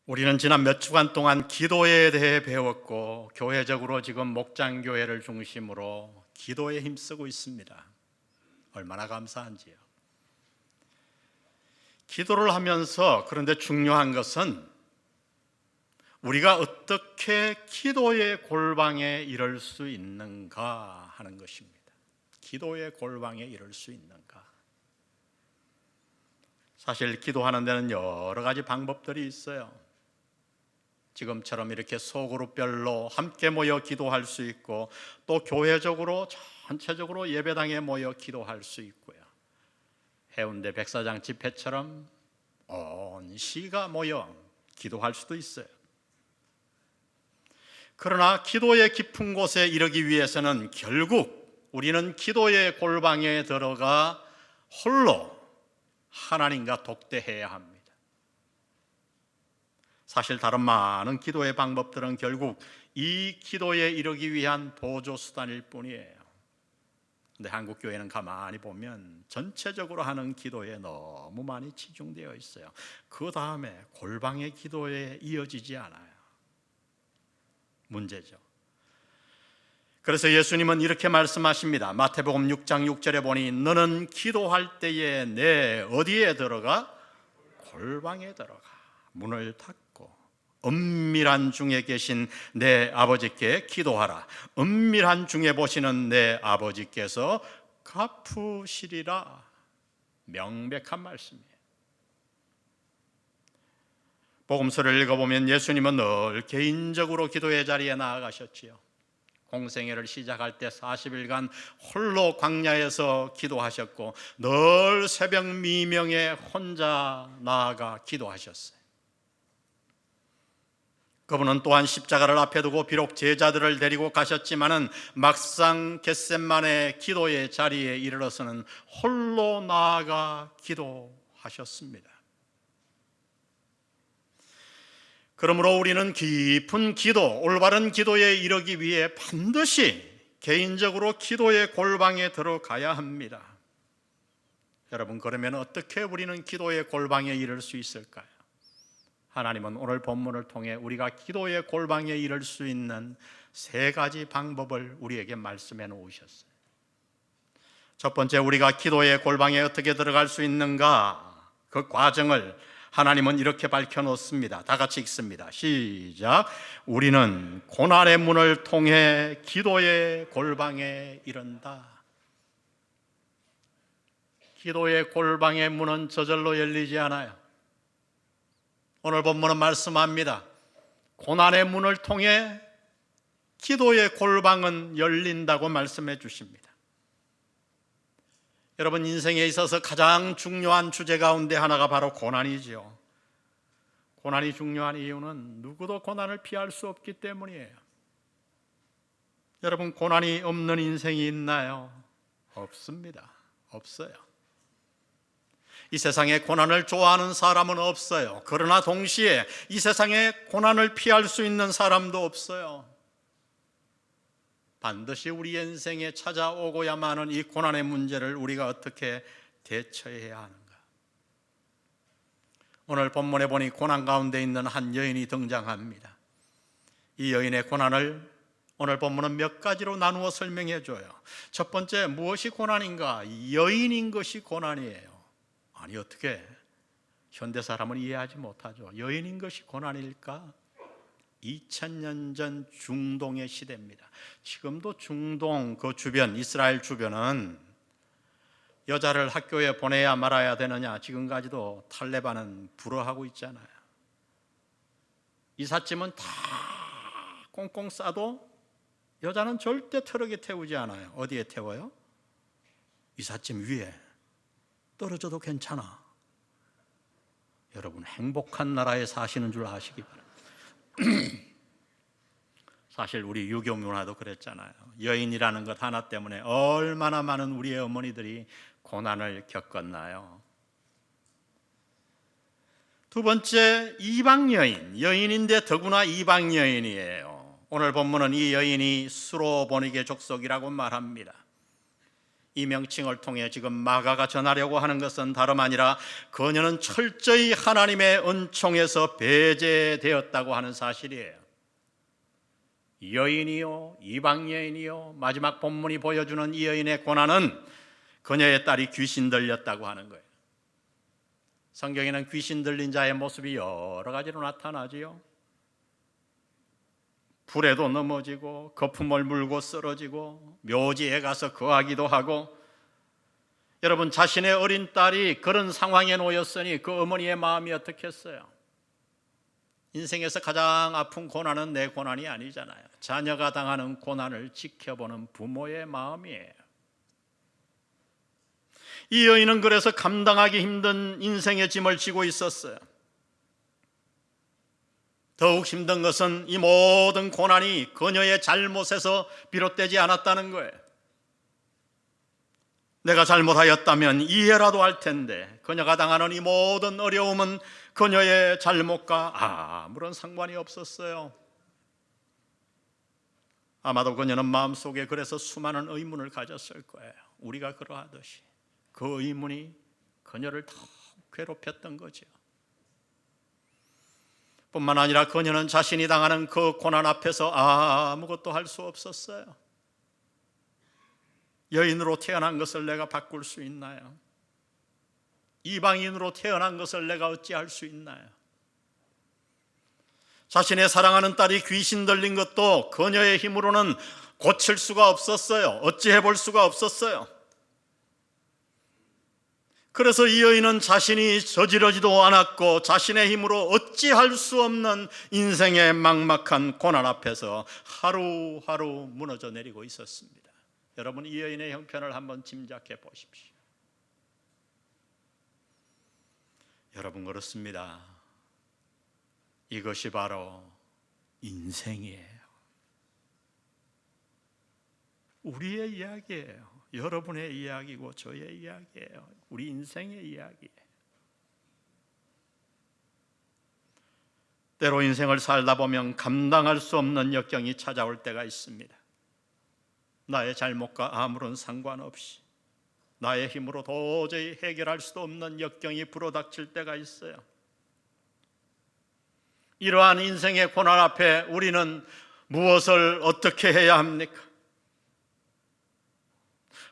우리는 지난 몇 주간 동안 기도에 대해 배웠고, 교회적으로 지금 목장교회를 중심으로 기도에 힘쓰고 있습니다. 얼마나 감사한지요. 기도를 하면서 그런데 중요한 것은 우리가 어떻게 기도의 골방에 이를 수 있는가 하는 것입니다. 기도의 골방에 이를 수 있는가. 사실 기도하는 데는 여러 가지 방법들이 있어요. 지금처럼 이렇게 소그룹별로 함께 모여 기도할 수 있고, 또 교회적으로 전체적으로 예배당에 모여 기도할 수 있고요. 해운대 백사장 집회처럼 온 시가 모여 기도할 수도 있어요. 그러나 기도의 깊은 곳에 이르기 위해서는 결국 우리는 기도의 골방에 들어가 홀로 하나님과 독대해야 합니다. 사실 다른 많은 기도의 방법들은 결국 이 기도에 이르기 위한 보조 수단일 뿐이에요. 근데 한국 교회는 가만히 보면 전체적으로 하는 기도에 너무 많이 치중되어 있어요. 그 다음에 골방의 기도에 이어지지 않아요. 문제죠. 그래서 예수님은 이렇게 말씀하십니다. 마태복음 6장 6절에 보니 너는 기도할 때에 내 어디에 들어가? 골방에 들어가 문을 닫고 은밀한 중에 계신 내 아버지께 기도하라. 은밀한 중에 보시는 내 아버지께서 갚으시리라. 명백한 말씀이에요. 복음서를 읽어보면 예수님은 늘 개인적으로 기도의 자리에 나아가셨지요. 공생애를 시작할 때 40일간 홀로 광야에서 기도하셨고, 늘 새벽 미명에 혼자 나아가 기도하셨어요. 그분은 또한 십자가를 앞에 두고 비록 제자들을 데리고 가셨지만은 막상 겟셋마네 기도의 자리에 이르러서는 홀로 나아가 기도하셨습니다. 그러므로 우리는 깊은 기도, 올바른 기도에 이르기 위해 반드시 개인적으로 기도의 골방에 들어가야 합니다. 여러분, 그러면 어떻게 우리는 기도의 골방에 이를 수 있을까요? 하나님은 오늘 본문을 통해 우리가 기도의 골방에 이를 수 있는 세 가지 방법을 우리에게 말씀해 놓으셨어요. 첫 번째, 우리가 기도의 골방에 어떻게 들어갈 수 있는가, 그 과정을 하나님은 이렇게 밝혀 놓습니다. 다 같이 읽습니다. 시작. 우리는 고난의 문을 통해 기도의 골방에 이른다. 기도의 골방의 문은 저절로 열리지 않아요. 오늘 본문은 말씀합니다. 고난의 문을 통해 기도의 골방은 열린다고 말씀해 주십니다. 여러분, 인생에 있어서 가장 중요한 주제 가운데 하나가 바로 고난이지요. 고난이 중요한 이유는 누구도 고난을 피할 수 없기 때문이에요. 여러분, 고난이 없는 인생이 있나요? 없습니다. 없어요. 이 세상에 고난을 좋아하는 사람은 없어요. 그러나 동시에 이 세상에 고난을 피할 수 있는 사람도 없어요. 반드시 우리 인생에 찾아오고야만 하는 이 고난의 문제를 우리가 어떻게 대처해야 하는가? 오늘 본문에 보니 고난 가운데 있는 한 여인이 등장합니다. 이 여인의 고난을 오늘 본문은 몇 가지로 나누어 설명해 줘요. 첫 번째, 무엇이 고난인가? 여인인 것이 고난이에요. 아니, 어떻게 현대 사람은 이해하지 못하죠. 여인인 것이 고난일까? 2000년 전 중동의 시대입니다. 지금도 중동 그 주변, 이스라엘 주변은 여자를 학교에 보내야 말아야 되느냐, 지금까지도 탈레반은 불허하고 있잖아요. 이삿짐은 다 꽁꽁 싸도 여자는 절대 트럭에 태우지 않아요. 어디에 태워요? 이삿짐 위에. 떨어져도 괜찮아. 여러분, 행복한 나라에 사시는 줄 아시기 바랍니다. 사실 우리 유교 문화도 그랬잖아요. 여인이라는 것 하나 때문에 얼마나 많은 우리의 어머니들이 고난을 겪었나요? 두 번째, 이방 여인. 여인인데 더구나 이방 여인이에요. 오늘 본문은 이 여인이 수로보니게 족속이라고 말합니다. 이 명칭을 통해 지금 마가가 전하려고 하는 것은 다름 아니라 그녀는 철저히 하나님의 은총에서 배제되었다고 하는 사실이에요. 여인이요, 이방 여인이요, 마지막 본문이 보여주는 이 여인의 고난은 그녀의 딸이 귀신 들렸다고 하는 거예요. 성경에는 귀신 들린 자의 모습이 여러 가지로 나타나지요. 불에도 넘어지고 거품을 물고 쓰러지고 묘지에 가서 거하기도 하고. 여러분, 자신의 어린 딸이 그런 상황에 놓였으니 그 어머니의 마음이 어떻겠어요? 인생에서 가장 아픈 고난은 내 고난이 아니잖아요. 자녀가 당하는 고난을 지켜보는 부모의 마음이에요. 이 여인은 그래서 감당하기 힘든 인생의 짐을 지고 있었어요. 더욱 힘든 것은 이 모든 고난이 그녀의 잘못에서 비롯되지 않았다는 거예요. 내가 잘못하였다면 이해라도 할 텐데 그녀가 당하는 이 모든 어려움은 그녀의 잘못과 아무런 상관이 없었어요. 아마도 그녀는 마음속에 그래서 수많은 의문을 가졌을 거예요. 우리가 그러하듯이 그 의문이 그녀를 더 괴롭혔던 거죠. 뿐만 아니라 그녀는 자신이 당하는 그 고난 앞에서 아무것도 할 수 없었어요. 여인으로 태어난 것을 내가 바꿀 수 있나요? 이방인으로 태어난 것을 내가 어찌할 수 있나요? 자신의 사랑하는 딸이 귀신 들린 것도 그녀의 힘으로는 고칠 수가 없었어요. 어찌해 볼 수가 없었어요. 그래서 이 여인은 자신이 저지르지도 않았고 자신의 힘으로 어찌할 수 없는 인생의 막막한 고난 앞에서 하루하루 무너져 내리고 있었습니다. 여러분, 이 여인의 형편을 한번 짐작해 보십시오. 여러분, 그렇습니다. 이것이 바로 인생이에요. 우리의 이야기예요. 여러분의 이야기고 저의 이야기예요. 우리 인생의 이야기예요. 때로 인생을 살다 보면 감당할 수 없는 역경이 찾아올 때가 있습니다. 나의 잘못과 아무런 상관없이 나의 힘으로 도저히 해결할 수도 없는 역경이 불어닥칠 때가 있어요. 이러한 인생의 고난 앞에 우리는 무엇을 어떻게 해야 합니까?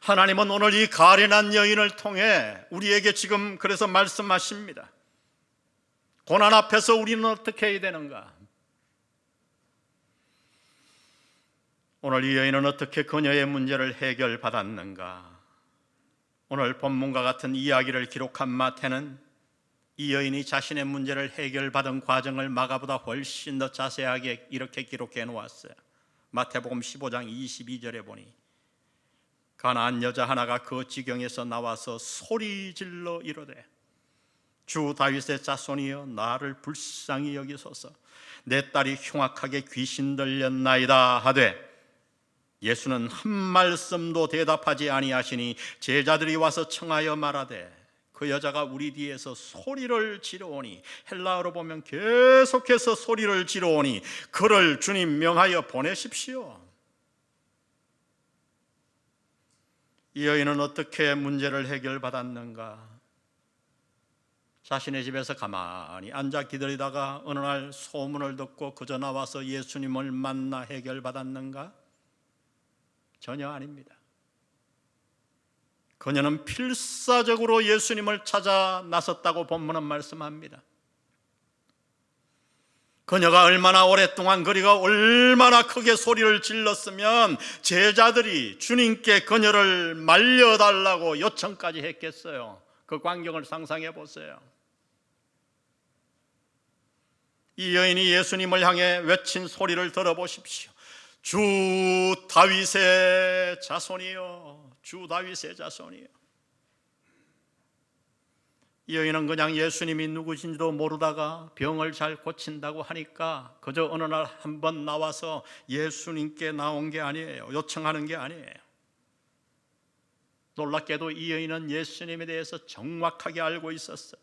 하나님은 오늘 이 가련한 여인을 통해 우리에게 지금 그래서 말씀하십니다. 고난 앞에서 우리는 어떻게 해야 되는가? 오늘 이 여인은 어떻게 그녀의 문제를 해결받았는가? 오늘 본문과 같은 이야기를 기록한 마태는 이 여인이 자신의 문제를 해결받은 과정을 마가보다 훨씬 더 자세하게 이렇게 기록해 놓았어요. 마태복음 15장 22절에 보니 가나안 여자 하나가 그 지경에서 나와서 소리질러 이르되 주 다윗의 자손이여 나를 불쌍히 여기소서 내 딸이 흉악하게 귀신 들렸나이다 하되 예수는 한 말씀도 대답하지 아니하시니 제자들이 와서 청하여 말하되 그 여자가 우리 뒤에서 소리를 지르오니 헬라어로 보면 계속해서 소리를 지르오니 그를 주님 명하여 보내십시오. 이 여인은 어떻게 문제를 해결받았는가? 자신의 집에서 가만히 앉아 기다리다가 어느 날 소문을 듣고 그저 나와서 예수님을 만나 해결받았는가? 전혀 아닙니다. 그녀는 필사적으로 예수님을 찾아 나섰다고 본문은 말씀합니다. 그녀가 얼마나 오랫동안 그리가 얼마나 크게 소리를 질렀으면 제자들이 주님께 그녀를 말려달라고 요청까지 했겠어요. 그 광경을 상상해 보세요. 이 여인이 예수님을 향해 외친 소리를 들어보십시오. 주 다윗의 자손이요, 주 다윗의 자손이요. 이 여인은 그냥 예수님이 누구신지도 모르다가 병을 잘 고친다고 하니까 그저 어느 날 한번 나와서 예수님께 나온 게 아니에요. 요청하는 게 아니에요. 놀랍게도 이 여인은 예수님에 대해서 정확하게 알고 있었어요.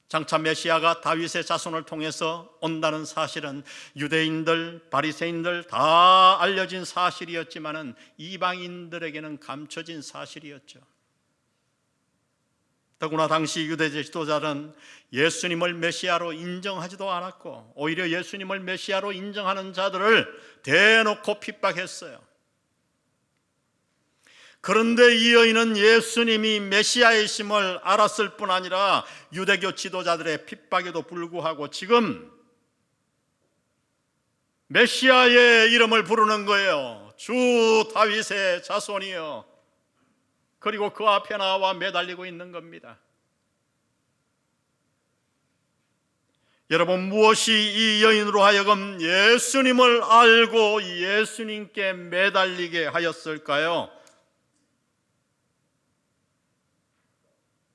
장차 메시아가 다윗의 자손을 통해서 온다는 사실은 유대인들, 바리새인들 다 알려진 사실이었지만은 이방인들에게는 감춰진 사실이었죠. 더구나 당시 유대 지도자는 예수님을 메시아로 인정하지도 않았고 오히려 예수님을 메시아로 인정하는 자들을 대놓고 핍박했어요. 그런데 이 여인은 예수님이 메시아이심을 알았을 뿐 아니라 유대교 지도자들의 핍박에도 불구하고 지금 메시아의 이름을 부르는 거예요. 주 다윗의 자손이여. 그리고 그 앞에 나와 매달리고 있는 겁니다. 여러분, 무엇이 이 여인으로 하여금 예수님을 알고 예수님께 매달리게 하였을까요?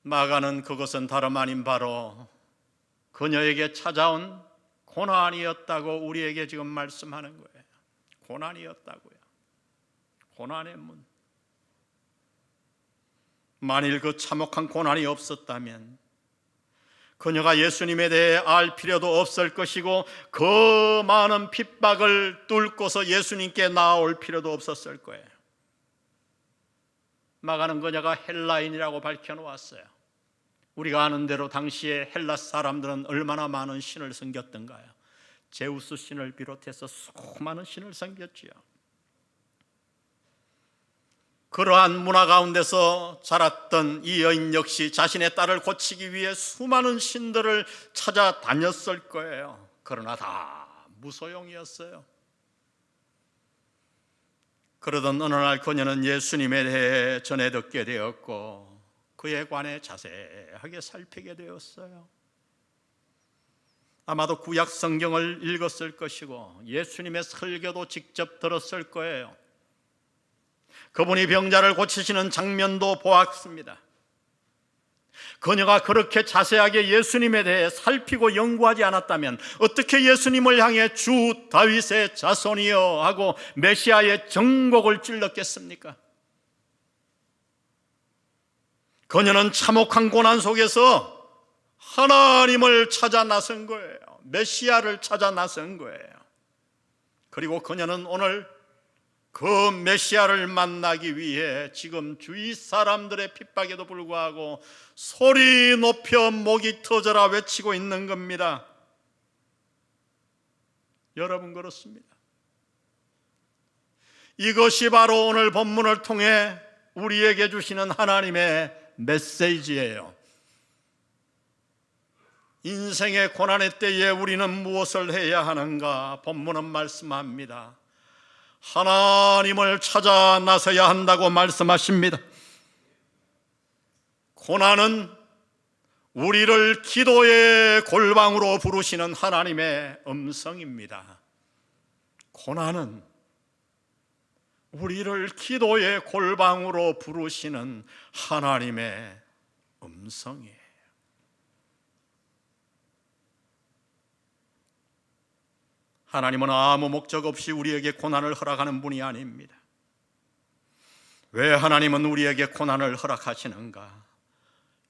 마가는 그것은 다름 아닌 바로 그녀에게 찾아온 고난이었다고 우리에게 지금 말씀하는 거예요. 고난이었다고요. 고난의 문. 만일 그 참혹한 고난이 없었다면 그녀가 예수님에 대해 알 필요도 없을 것이고 그 많은 핍박을 뚫고서 예수님께 나아올 필요도 없었을 거예요. 마가는 그녀가 헬라인이라고 밝혀놓았어요. 우리가 아는 대로 당시에 헬라 사람들은 얼마나 많은 신을 섬겼던가요? 제우스 신을 비롯해서 수많은 신을 섬겼지요. 그러한 문화 가운데서 자랐던 이 여인 역시 자신의 딸을 고치기 위해 수많은 신들을 찾아다녔을 거예요. 그러나 다 무소용이었어요. 그러던 어느 날 그녀는 예수님에 대해 전해 듣게 되었고 그에 관해 자세하게 살피게 되었어요. 아마도 구약 성경을 읽었을 것이고 예수님의 설교도 직접 들었을 거예요. 그분이 병자를 고치시는 장면도 보았습니다. 그녀가 그렇게 자세하게 예수님에 대해 살피고 연구하지 않았다면 어떻게 예수님을 향해 주 다윗의 자손이여 하고 메시아의 정곡을 찔렀겠습니까? 그녀는 참혹한 고난 속에서 하나님을 찾아 나선 거예요. 메시아를 찾아 나선 거예요. 그리고 그녀는 오늘 그 메시아를 만나기 위해 지금 주위 사람들의 핍박에도 불구하고 소리 높여 목이 터져라 외치고 있는 겁니다. 여러분, 그렇습니다. 이것이 바로 오늘 본문을 통해 우리에게 주시는 하나님의 메시지예요. 인생의 고난의 때에 우리는 무엇을 해야 하는가? 본문은 말씀합니다. 하나님을 찾아 나서야 한다고 말씀하십니다. 고난은 우리를 기도의 골방으로 부르시는 하나님의 음성입니다. 고난은 우리를 기도의 골방으로 부르시는 하나님의 음성이에요. 하나님은 아무 목적 없이 우리에게 고난을 허락하는 분이 아닙니다. 왜 하나님은 우리에게 고난을 허락하시는가?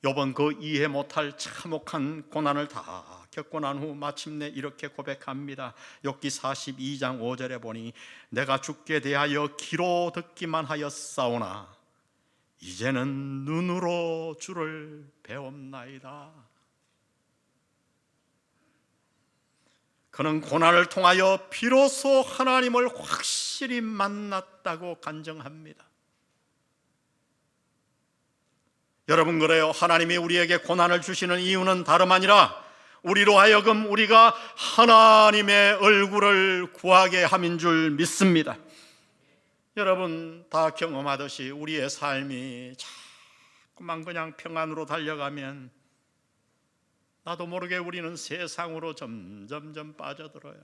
욥은 그 이해 못할 참혹한 고난을 다 겪고 난 후 마침내 이렇게 고백합니다. 욥기 42장 5절에 보니 내가 죽게 대하여 귀로 듣기만 하였사오나 이제는 눈으로 주를 배웠나이다. 그는 고난을 통하여 비로소 하나님을 확실히 만났다고 간증합니다. 여러분, 그래요. 하나님이 우리에게 고난을 주시는 이유는 다름 아니라 우리로 하여금 우리가 하나님의 얼굴을 구하게 함인 줄 믿습니다. 여러분 다 경험하듯이 우리의 삶이 자꾸만 그냥 평안으로 달려가면 나도 모르게 우리는 세상으로 점점점 빠져들어요.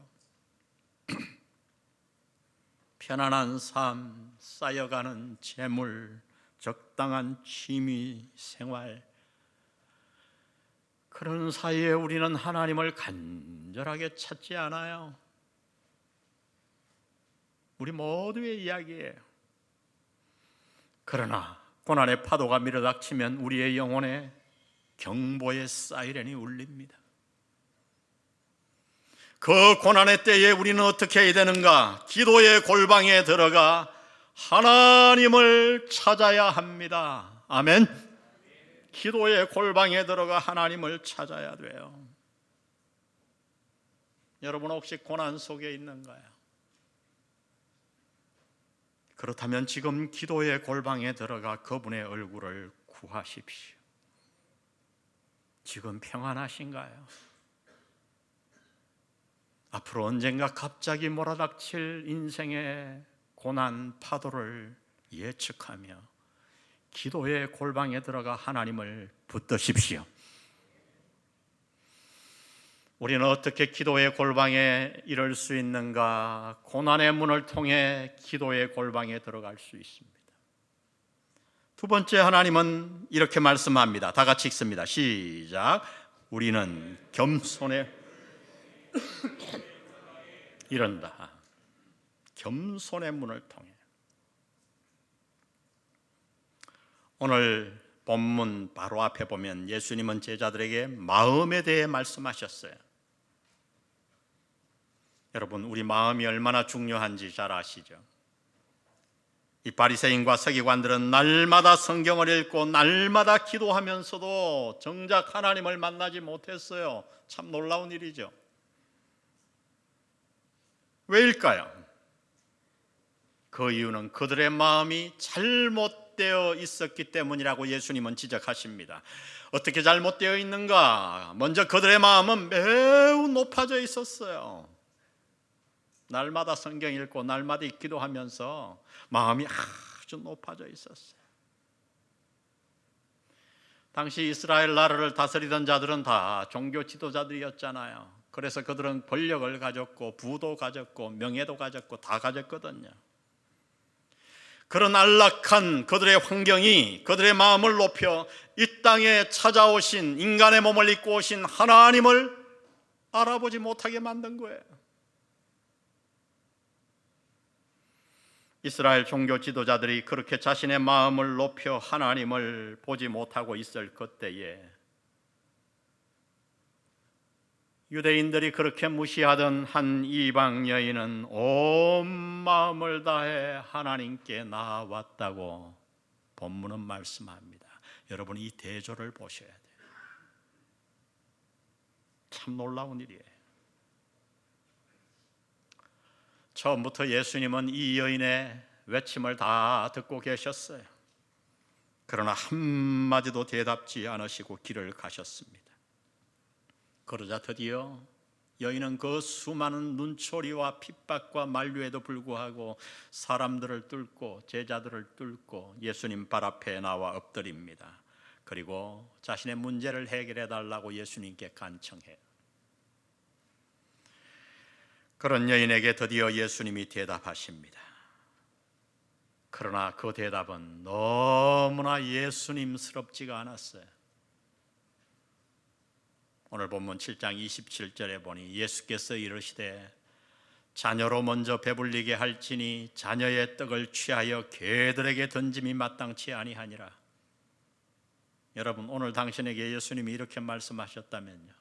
편안한 삶, 쌓여가는 재물, 적당한 취미 생활, 그런 사이에 우리는 하나님을 간절하게 찾지 않아요. 우리 모두의 이야기예요. 그러나 고난의 파도가 밀어닥치면 우리의 영혼에 경보의 사이렌이 울립니다. 그 고난의 때에 우리는 어떻게 해야 되는가? 기도의 골방에 들어가 하나님을 찾아야 합니다. 아멘. 기도의 골방에 들어가 하나님을 찾아야 돼요. 여러분 혹시 고난 속에 있는가요? 그렇다면 지금 기도의 골방에 들어가 그분의 얼굴을 구하십시오. 지금 평안하신가요? 앞으로 언젠가 갑자기 몰아닥칠 인생의 고난 파도를 예측하며 기도의 골방에 들어가 하나님을 붙드십시오. 우리는 어떻게 기도의 골방에 이를 수 있는가? 고난의 문을 통해 기도의 골방에 들어갈 수 있습니다. 두 번째, 하나님은 이렇게 말씀합니다. 다 같이 읽습니다. 시작. 우리는 겸손에 이른다. 겸손의 문을 통해. 오늘 본문 바로 앞에 보면 예수님은 제자들에게 마음에 대해 말씀하셨어요. 여러분, 우리 마음이 얼마나 중요한지 잘 아시죠? 이 바리새인과 서기관들은 날마다 성경을 읽고 날마다 기도하면서도 정작 하나님을 만나지 못했어요. 참 놀라운 일이죠. 왜일까요? 그 이유는 그들의 마음이 잘못되어 있었기 때문이라고 예수님은 지적하십니다. 어떻게 잘못되어 있는가? 먼저 그들의 마음은 매우 높아져 있었어요. 날마다 성경 읽고 날마다 기도하면서 마음이 아주 높아져 있었어요. 당시 이스라엘 나라를 다스리던 자들은 다 종교 지도자들이었잖아요. 그래서 그들은 권력을 가졌고 부도 가졌고 명예도 가졌고 다 가졌거든요. 그런 안락한 그들의 환경이 그들의 마음을 높여 이 땅에 찾아오신, 인간의 몸을 입고 오신 하나님을 알아보지 못하게 만든 거예요. 이스라엘 종교 지도자들이 그렇게 자신의 마음을 높여 하나님을 보지 못하고 있을 그때에 유대인들이 그렇게 무시하던 한 이방 여인은 온 마음을 다해 하나님께 나아왔다고 본문은 말씀합니다. 여러분, 이 대조를 보셔야 돼요. 참 놀라운 일이에요. 처음부터 예수님은 이 여인의 외침을 다 듣고 계셨어요. 그러나 한마디도 대답지 않으시고 길을 가셨습니다. 그러자 드디어 여인은 그 수많은 눈초리와 핍박과 만류에도 불구하고 사람들을 뚫고 제자들을 뚫고 예수님 발 앞에 나와 엎드립니다. 그리고 자신의 문제를 해결해 달라고 예수님께 간청해요. 그런 여인에게 드디어 예수님이 대답하십니다. 그러나 그 대답은 너무나 예수님스럽지가 않았어요. 오늘 본문 7장 27절에 보니 예수께서 이르시되 자녀로 먼저 배불리게 할지니 자녀의 떡을 취하여 개들에게 던짐이 마땅치 아니하니라. 여러분, 오늘 당신에게 예수님이 이렇게 말씀하셨다면요,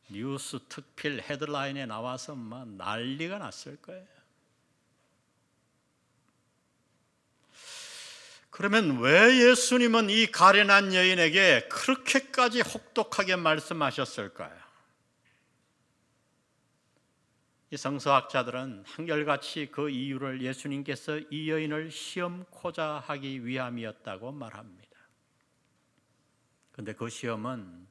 뉴스 특필 헤드라인에 나와서 막 난리가 났을 거예요. 그러면 왜 예수님은 이 가련한 여인에게 그렇게까지 혹독하게 말씀하셨을까요? 이 성서학자들은 한결같이 그 이유를 예수님께서 이 여인을 시험코자 하기 위함이었다고 말합니다. 그런데 그 시험은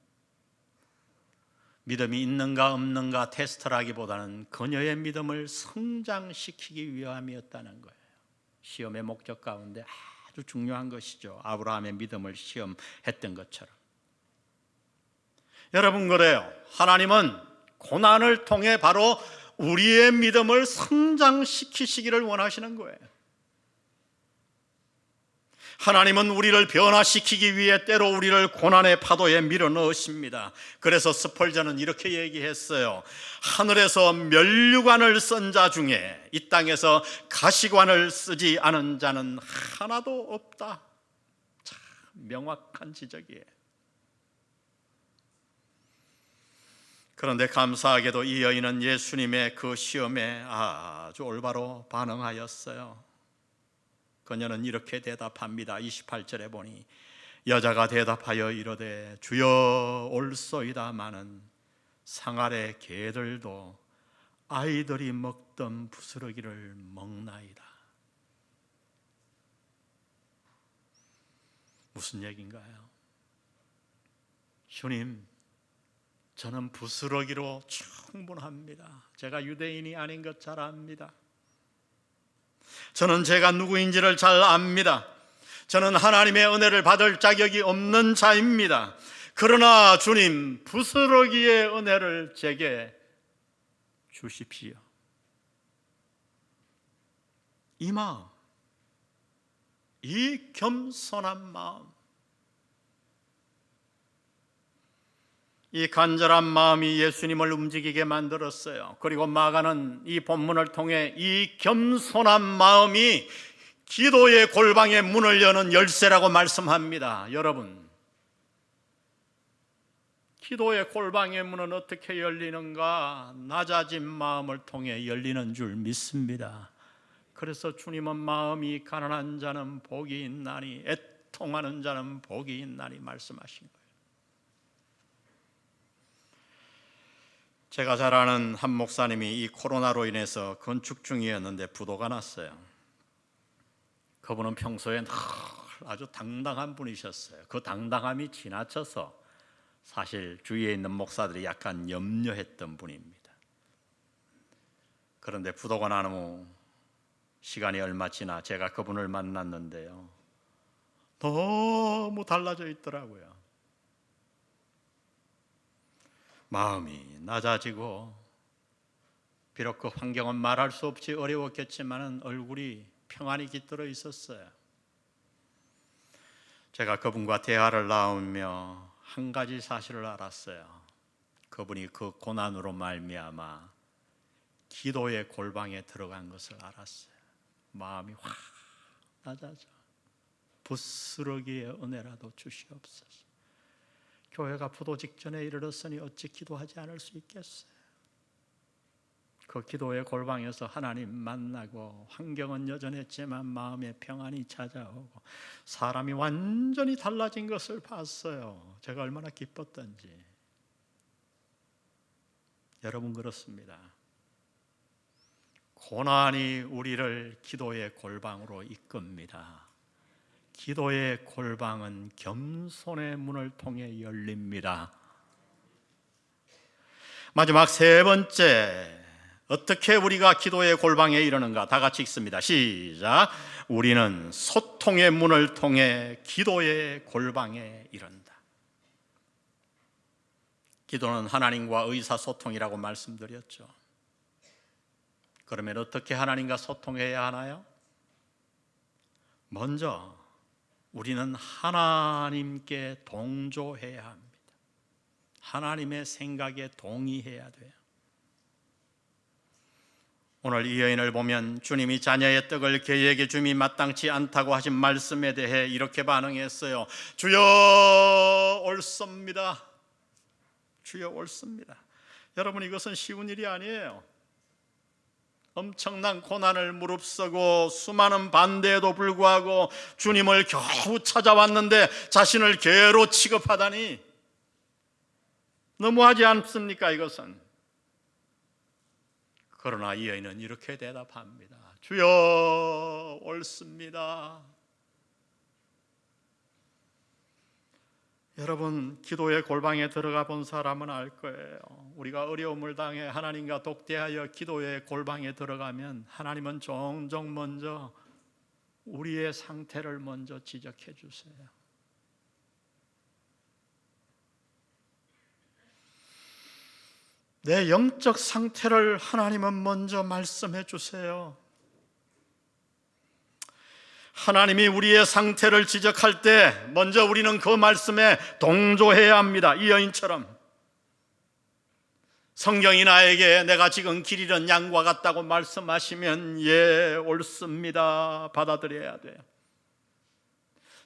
믿음이 있는가 없는가 테스트라기보다는 그녀의 믿음을 성장시키기 위함이었다는 거예요. 시험의 목적 가운데 아주 중요한 것이죠. 아브라함의 믿음을 시험했던 것처럼. 여러분, 그래요. 하나님은 고난을 통해 바로 우리의 믿음을 성장시키시기를 원하시는 거예요. 하나님은 우리를 변화시키기 위해 때로 우리를 고난의 파도에 밀어넣으십니다. 그래서 스펄전은 이렇게 얘기했어요. 하늘에서 면류관을 쓴 자 중에 이 땅에서 가시관을 쓰지 않은 자는 하나도 없다. 참 명확한 지적이에요. 그런데 감사하게도 이 여인은 예수님의 그 시험에 아주 올바로 반응하였어요. 그녀는 이렇게 대답합니다. 28절에 보니 여자가 대답하여 이르되 주여 올소이다마는 상 아래 개들도 아이들이 먹던 부스러기를 먹나이다. 무슨 얘기인가요? 주님, 저는 부스러기로 충분합니다. 제가 유대인이 아닌 것 잘 압니다. 저는 제가 누구인지를 잘 압니다. 저는 하나님의 은혜를 받을 자격이 없는 자입니다. 그러나 주님, 부스러기의 은혜를 제게 주십시오. 이 마음, 이 겸손한 마음, 이 간절한 마음이 예수님을 움직이게 만들었어요. 그리고 마가는 이 본문을 통해 이 겸손한 마음이 기도의 골방의 문을 여는 열쇠라고 말씀합니다. 여러분, 기도의 골방의 문은 어떻게 열리는가? 낮아진 마음을 통해 열리는 줄 믿습니다. 그래서 주님은 마음이 가난한 자는 복이 있나니 애통하는 자는 복이 있나니 말씀하신 거예요. 제가 잘 아는 한 목사님이 이 코로나로 인해서 건축 중이었는데 부도가 났어요. 그분은 평소에 아주 당당한 분이셨어요. 그 당당함이 지나쳐서 사실 주위에 있는 목사들이 약간 염려했던 분입니다. 그런데 부도가 난 후 시간이 얼마 지나 제가 그분을 만났는데요, 너무 달라져 있더라고요. 마음이 낮아지고, 비록 그 환경은 말할 수 없이 어려웠겠지만 얼굴이 평안히 깃들어 있었어요. 제가 그분과 대화를 나누며 한 가지 사실을 알았어요. 그분이 그 고난으로 말미암아 기도의 골방에 들어간 것을 알았어요. 마음이 확 낮아져. 부스러기의 은혜라도 주시옵소서. 교회가 부도 직전에 이르렀으니 어찌 기도하지 않을 수 있겠어요? 그 기도의 골방에서 하나님 만나고, 환경은 여전했지만 마음의 평안이 찾아오고 사람이 완전히 달라진 것을 봤어요. 제가 얼마나 기뻤던지. 여러분, 그렇습니다. 고난이 우리를 기도의 골방으로 이끕니다. 기도의 골방은 겸손의 문을 통해 열립니다. 마지막 세 번째, 어떻게 우리가 기도의 골방에 이르는가? 다 같이 읽습니다. 시작. 우리는 소통의 문을 통해 기도의 골방에 이른다. 기도는 하나님과 의사소통이라고 말씀드렸죠. 그러면 어떻게 하나님과 소통해야 하나요? 먼저 우리는 하나님께 동조해야 합니다. 하나님의 생각에 동의해야 돼요. 오늘 이 여인을 보면 주님이 자녀의 떡을 개에게 줌이 마땅치 않다고 하신 말씀에 대해 이렇게 반응했어요. 주여 옳습니다. 주여 옳습니다. 여러분, 이것은 쉬운 일이 아니에요. 엄청난 고난을 무릅쓰고 수많은 반대에도 불구하고 주님을 겨우 찾아왔는데 자신을 개로 취급하다니 너무하지 않습니까? 이것은. 그러나 이 여인은 이렇게 대답합니다. 주여 옳습니다. 여러분, 기도의 골방에 들어가 본 사람은 알 거예요. 우리가 어려움을 당해 하나님과 독대하여 기도의 골방에 들어가면 하나님은 종종 먼저 우리의 상태를 먼저 지적해 주세요. 내 영적 상태를 하나님은 먼저 말씀해 주세요. 하나님이 우리의 상태를 지적할 때 먼저 우리는 그 말씀에 동조해야 합니다. 이 여인처럼. 성경이 나에게 내가 지금 길 잃은 양과 같다고 말씀하시면 예, 옳습니다. 받아들여야 돼요.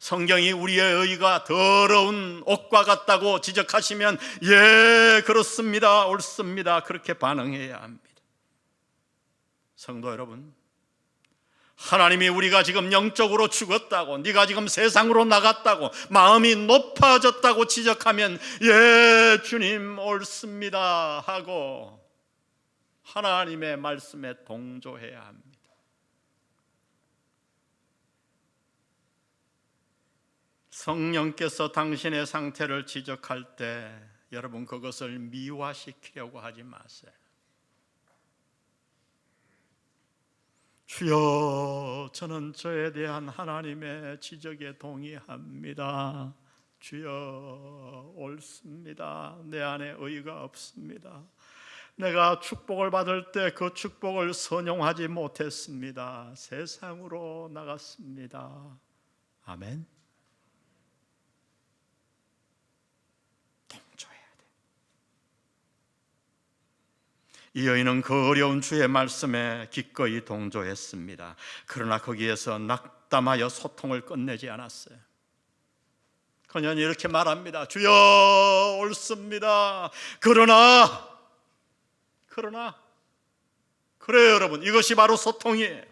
성경이 우리의 의가 더러운 옷과 같다고 지적하시면 예, 그렇습니다, 옳습니다, 그렇게 반응해야 합니다. 성도 여러분, 하나님이 우리가 지금 영적으로 죽었다고, 네가 지금 세상으로 나갔다고, 마음이 높아졌다고 지적하면 예, 주님 옳습니다 하고 하나님의 말씀에 동조해야 합니다. 성령께서 당신의 상태를 지적할 때 여러분 그것을 미화시키려고 하지 마세요. 주여, 저는 저에 대한 하나님의 지적에 동의합니다. 주여, 옳습니다. 내 안에 의가 없습니다. 내가 축복을 받을 때 그 축복을 선용하지 못했습니다. 세상으로 나갔습니다. 아멘. 동조해야 돼. 이 여인은 그 어려운 주의 말씀에 기꺼이 동조했습니다. 그러나 거기에서 낙담하여 소통을 끝내지 않았어요. 그녀는 이렇게 말합니다. 주여, 옳습니다. 그러나 그래요 여러분, 이것이 바로 소통이에요.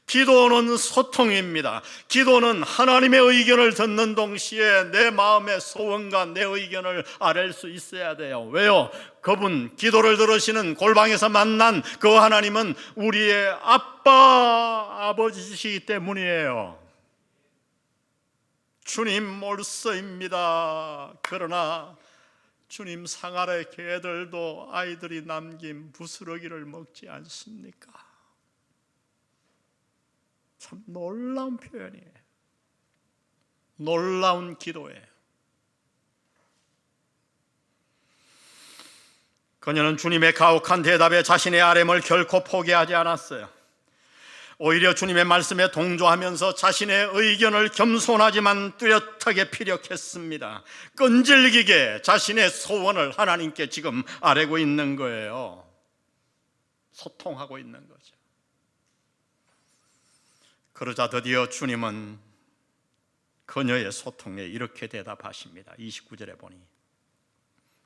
기도는 소통입니다. 기도는 하나님의 의견을 듣는 동시에 내 마음의 소원과 내 의견을 아랠 수 있어야 돼요. 왜요? 그분, 기도를 들으시는 골방에서 만난 그 하나님은 우리의 아버지시기 때문이에요. 주님 옳소입니다. 그러나 주님, 상 아래 개들도 아이들이 남긴 부스러기를 먹지 않습니까? 참 놀라운 표현이에요. 놀라운 기도예요. 그녀는 주님의 가혹한 대답에 자신의 아뢰을 결코 포기하지 않았어요. 오히려 주님의 말씀에 동조하면서 자신의 의견을 겸손하지만 뚜렷하게 피력했습니다. 끈질기게 자신의 소원을 하나님께 지금 아뢰고 있는 거예요. 소통하고 있는 거죠. 그러자 드디어 주님은 그녀의 소통에 이렇게 대답하십니다. 29절에 보니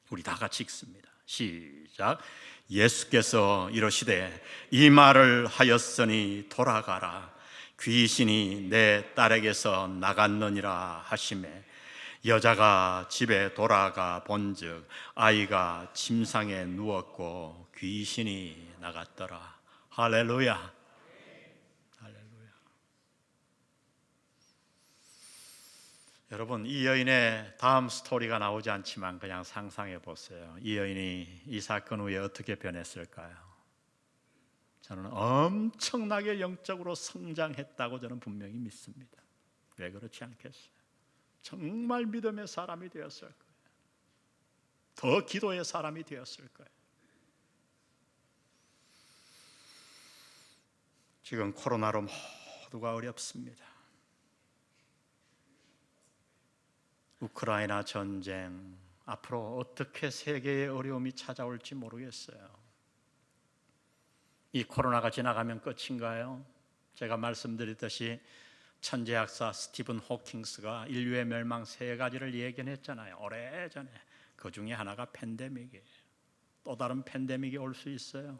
우리 다 같이 읽습니다. 시작. 예수께서 이러시되 이 말을 하였으니 돌아가라, 귀신이 내 딸에게서 나갔느니라 하시매 여자가 집에 돌아가 본즉 아이가 침상에 누웠고 귀신이 나갔더라. 할렐루야. 여러분, 이 여인의 다음 스토리가 나오지 않지만 그냥 상상해 보세요. 이 여인이 이 사건 후에 어떻게 변했을까요? 저는 엄청나게 영적으로 성장했다고 저는 분명히 믿습니다. 왜 그렇지 않겠어요? 정말 믿음의 사람이 되었을 거예요. 더 기도의 사람이 되었을 거예요. 지금 코로나로 모두가 어렵습니다. 우크라이나 전쟁, 앞으로 어떻게 세계의 어려움이 찾아올지 모르겠어요. 이 코로나가 지나가면 끝인가요? 제가 말씀드렸듯이 천재학사 스티븐 호킹스가 인류의 멸망 3가지를 예견했잖아요. 오래전에. 그 중에 하나가 팬데믹이에요. 또 다른 팬데믹이 올 수 있어요.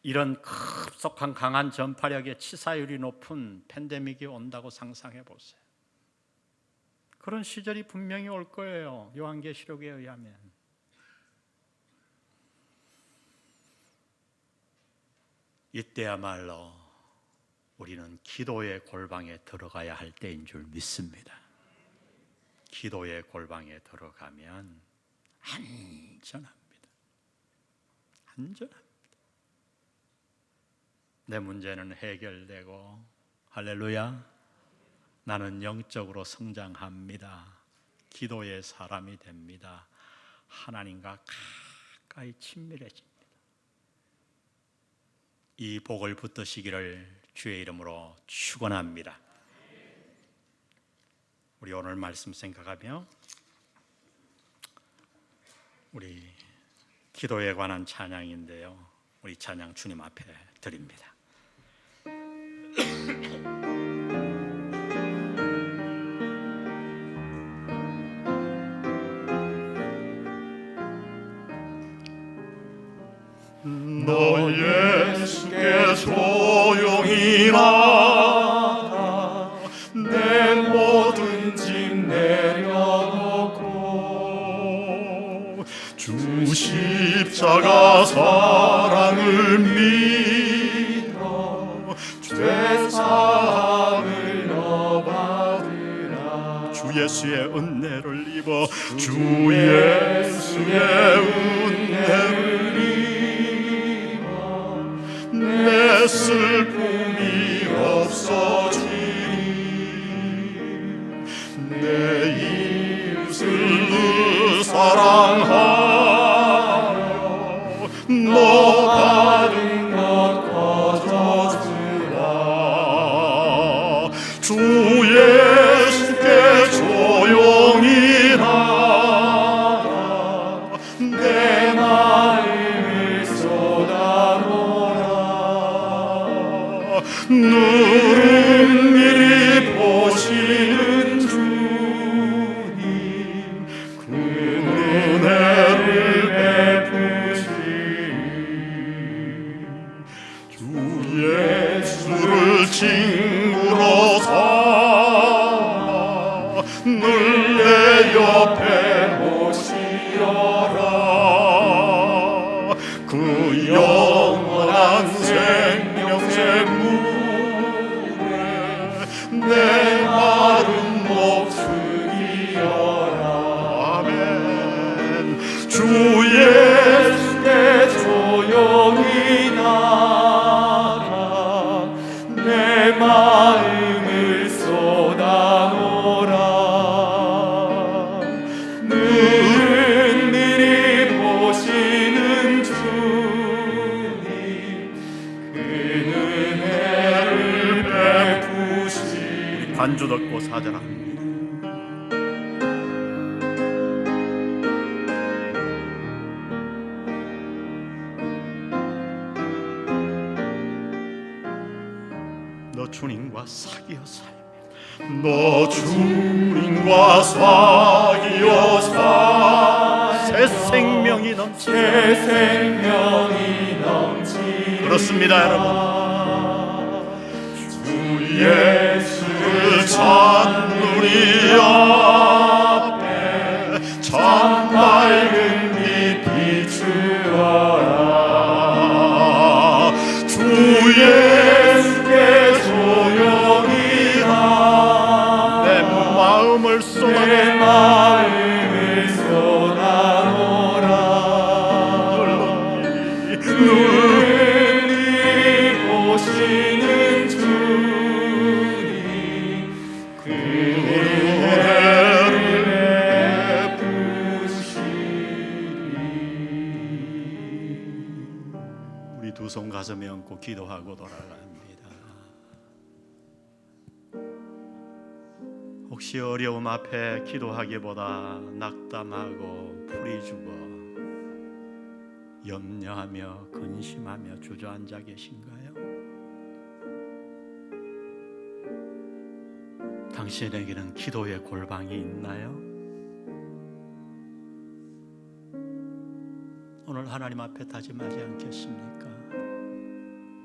이런 급속한 강한 전파력의 치사율이 높은 팬데믹이 온다고 상상해 보세요. 그런 시절이 분명히 올 거예요. 요한계시록에 의하면. 이때야말로 우리는 기도의 골방에 들어가야 할 때인 줄 믿습니다. 기도의 골방에 들어가면 안전합니다. 안전합니다. 내 문제는 해결되고, 할렐루야, 나는 영적으로 성장합니다. 기도의 사람이 됩니다. 하나님과 가까이 친밀해집니다. 이 복을 붙드시기를 주의 이름으로 축원합니다. 우리 오늘 말씀 생각하며 우리 기도에 관한 찬양인데요, 우리 찬양 주님 앞에 드립니다. 너 예수께 조용히 나가 내 모든 짐 내려놓고 주 십자가 사랑을 믿어 죄사함을 너 받으라. 주 예수의 은혜를 입어 주 예수의 은혜를 입어 내 슬픔이 없어지리. 내 이웃을 늘 사랑하여 너 받은 것 거저주라. 주 예수께 조용히 나가 내 마음을 쏟아놓으라. 누른 미리 보시는 주님 그 은혜를 베푸시니 주 예수를 친구로 삼아 늘 내 옆에 모시어라. 그 영원한 생명의 물에 내 마른 목숨 이어라. 아멘. 주 예수께 조용히 나가 내 마음을 쏟아놓으라. 늘은 미리 보시는 주님 그 은혜를 베푸시니. 간주 듣고 사절합니다. 너 주님과 사귀어 살며 너 주님과 사귀어 살 새 생명이 넘치리. 그렇습니다 여러분. 주 예수를 찾는 우리 앞에 참 밝은 빛 비추어라. 주 예수께 조용히 나 내 마음을 쏟아놓으라. 눈이 보시는 주님 그 은혜를 베푸시리. 우리 두 손 가슴에 얹고 기도하고 돌아갑니다. 혹시 어려움 앞에 기도하기보다 낙담하고 풀이 죽어 염려하며 근심하며 주저앉아 계신가요? 당신에게는 기도의 골방이 있나요? 오늘 하나님 앞에 다짐하지 않겠습니까?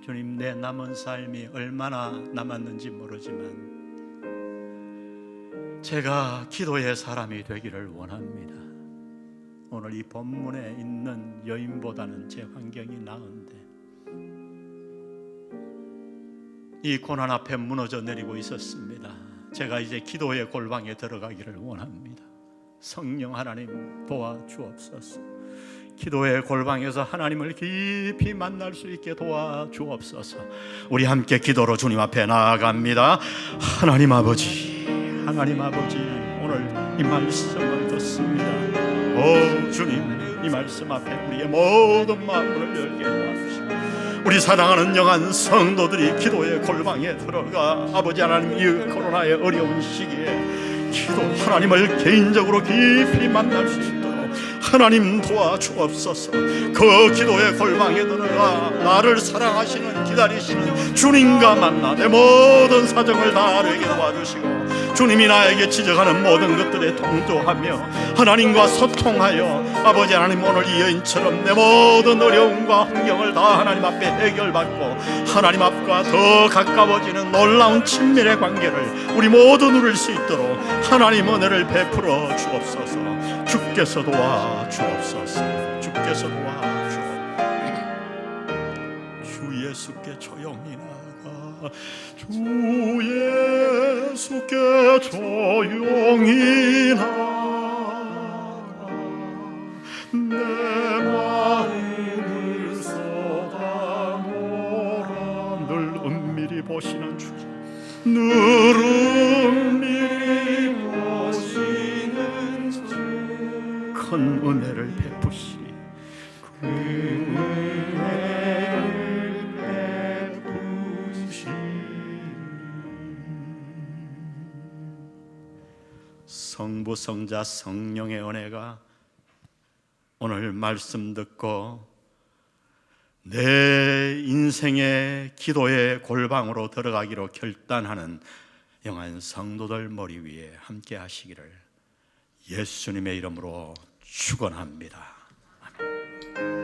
주님, 내 남은 삶이 얼마나 남았는지 모르지만 제가 기도의 사람이 되기를 원합니다. 오늘 이 본문에 있는 여인보다는 제 환경이 나은데 이 고난 앞에 무너져 내리고 있었습니다. 제가 이제 기도의 골방에 들어가기를 원합니다. 성령 하나님 도와주옵소서. 기도의 골방에서 하나님을 깊이 만날 수 있게 도와주옵소서. 우리 함께 기도로 주님 앞에 나아갑니다. 하나님 아버지, 하나님 아버지, 오늘 이 말씀을 듣습니다. 오 주님, 이 말씀 앞에 우리의 모든 마음을 열게 도와주시고 우리 사랑하는 영한 성도들이 기도의 골방에 들어가 아버지 하나님 이 코로나의 어려운 시기에 기도 하나님을 개인적으로 깊이 만날 수 있도록 하나님 도와주옵소서. 그 기도의 골방에 들어가 나를 사랑하시는 기다리시는 주님과 만나 내 모든 사정을 다 알게 도와주시고 주님이 나에게 지적하는 모든 것들에 동조하며 하나님과 소통하여 아버지 하나님, 오늘 이 여인처럼 내 모든 어려움과 환경을 다 하나님 앞에 해결받고 하나님 앞과 더 가까워지는 놀라운 친밀의 관계를 우리 모두 누릴 수 있도록 하나님 은혜를 베풀어 주옵소서. 주께서 도와 주옵소서. 주께서 도와 주옵소서. 주 예수께 조용히 나가, 주 예수께 조용히 나가, 내 마음을 쏟아놓으라. 늘 은밀히 보시는 주, 늘 은밀히 보시는 주, 큰 은혜를 베푸시니 그 은혜를 베푸시니. 성부, 성자, 성령의 은혜가 오늘 말씀 듣고 내 인생의 기도의 골방으로 들어가기로 결단하는 영한 성도들 머리 위에 함께 하시기를 예수님의 이름으로 축원합니다. 아멘.